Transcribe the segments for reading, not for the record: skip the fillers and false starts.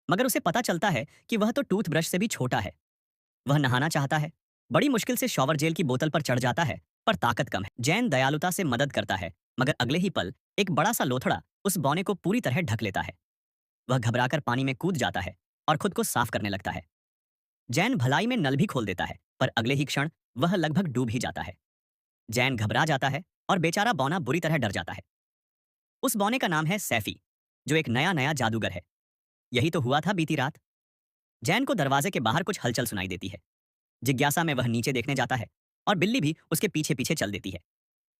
मगर उसे पता चलता है कि वह तो टूथब्रश से भी छोटा है। वह नहाना चाहता है, बड़ी मुश्किल से शॉवर जेल की बोतल पर चढ़ जाता है, पर ताकत कम है। जैन दयालुता से मदद करता है, मगर अगले ही पल एक बड़ा सा लोथड़ा उस बौने को पूरी तरह ढक लेता है। वह घबराकर पानी में कूद जाता है और खुद को साफ करने लगता है। जैन भलाई में नल भी खोल देता है, पर अगले ही क्षण वह लगभग डूब ही जाता है। जैन घबरा जाता है और बेचारा बौना बुरी तरह डर जाता है। उस बौने का नाम है सैफी, जो एक नया नया जादूगर है। यही तो हुआ था बीती रात। जैन को दरवाजे के बाहर कुछ हलचल सुनाई देती है। जिज्ञासा में वह नीचे देखने जाता है और बिल्ली भी उसके पीछे पीछे चल देती है।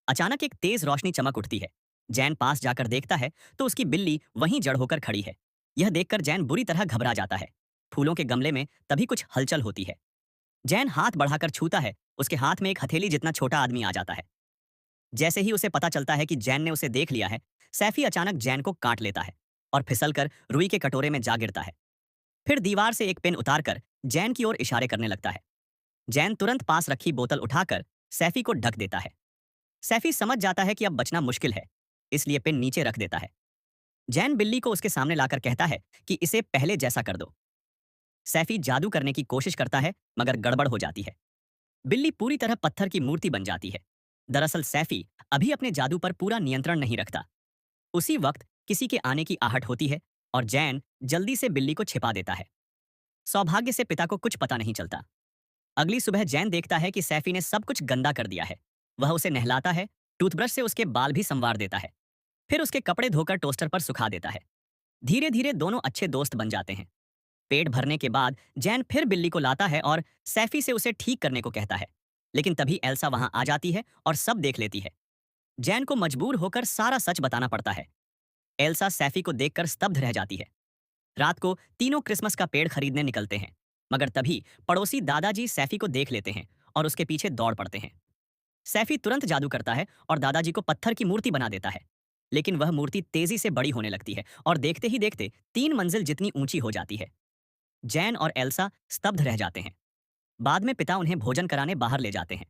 अचानक एक तेज रोशनी चमक उठती है। जैन पास जाकर देखता है तो उसकी बिल्ली वहीं जड़ होकर खड़ी है। यह देखकर जैन बुरी तरह घबरा जाता है। फूलों के गमले में तभी कुछ हलचल होती है। जैन हाथ बढ़ाकर छूता है, उसके हाथ में एक हथेली जितना छोटा आदमी आ जाता है। जैसे ही उसे पता चलता है कि जैन ने उसे देख लिया है, सैफी अचानक जैन को काट लेता है और फिसलकर रुई के कटोरे में जा गिरता है। फिर दीवार से एक पेन उतारकर जैन की ओर इशारे करने लगता है। जैन तुरंत पास रखी बोतल उठाकर सैफी को ढक देता है। सैफी समझ जाता है कि अब बचना मुश्किल है, इसलिए पेन नीचे रख देता है। जैन बिल्ली को उसके सामने लाकर कहता है कि इसे पहले जैसा कर दो। सैफी जादू करने की कोशिश करता है, मगर गड़बड़ हो जाती है। बिल्ली पूरी तरह पत्थर की मूर्ति बन जाती है। दरअसल सैफी अभी अपने जादू पर पूरा नियंत्रण नहीं रखता। उसी वक्त किसी के आने की आहट होती है और जैन जल्दी से बिल्ली को छिपा देता है। सौभाग्य से पिता को कुछ पता नहीं चलता। अगली सुबह जैन देखता है कि सैफी ने सब कुछ गंदा कर दिया है। वह उसे नहलाता है, टूथब्रश से उसके बाल भी संवार देता है, फिर उसके कपड़े धोकर टोस्टर पर सुखा देता है। धीरे धीरे दोनों अच्छे दोस्त बन जाते हैं। पेट भरने के बाद जैन फिर बिल्ली को लाता है और सैफी से उसे ठीक करने को कहता है। लेकिन तभी एल्सा वहां आ जाती है और सब देख लेती है। जैन को मजबूर होकर सारा सच बताना पड़ता है। एल्सा सैफी को देखकर स्तब्ध रह जाती है। रात को तीनों क्रिसमस का पेड़ खरीदने निकलते हैं, मगर तभी पड़ोसी दादाजी सैफी को देख लेते हैं और उसके पीछे दौड़ पड़ते हैं। सैफी तुरंत जादू करता है और दादाजी को पत्थर की मूर्ति बना देता है। लेकिन वह मूर्ति तेजी से बड़ी होने लगती है और देखते ही देखते 3 मंजिल जितनी ऊंची हो जाती है। जैन और एल्सा स्तब्ध रह जाते हैं। बाद में पिता उन्हें भोजन कराने बाहर ले जाते हैं।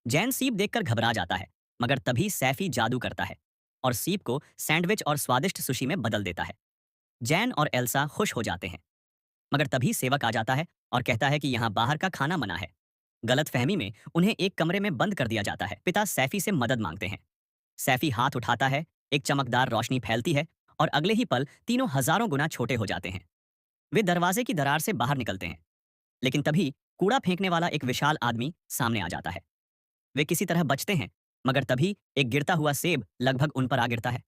जैन सीप देखकर घबरा जाता है, मगर तभी सैफी जादू करता है और सीप को सैंडविच और स्वादिष्ट सुशी में बदल देता है। जैन और एल्सा खुश हो जाते हैं, मगर तभी सेवक आ जाता है और कहता है कि यहाँ बाहर का खाना मना है। गलतफहमी में उन्हें एक कमरे में बंद कर दिया जाता है। पिता सैफी से मदद मांगते हैं। सैफी हाथ उठाता है, एक चमकदार रोशनी फैलती है और अगले ही पल तीनों हजारों गुना छोटे हो जाते हैं। वे दरवाजे की दरार से बाहर निकलते हैं, लेकिन तभी कूड़ा फेंकने वाला एक विशाल आदमी सामने आ जाता है। वे किसी तरह बचते हैं, मगर तभी एक गिरता हुआ सेब लगभग उन पर आ गिरता है।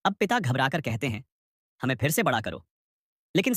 अब पिता घबराकर कहते हैं, हमें फिर से बड़ा करो। लेकिन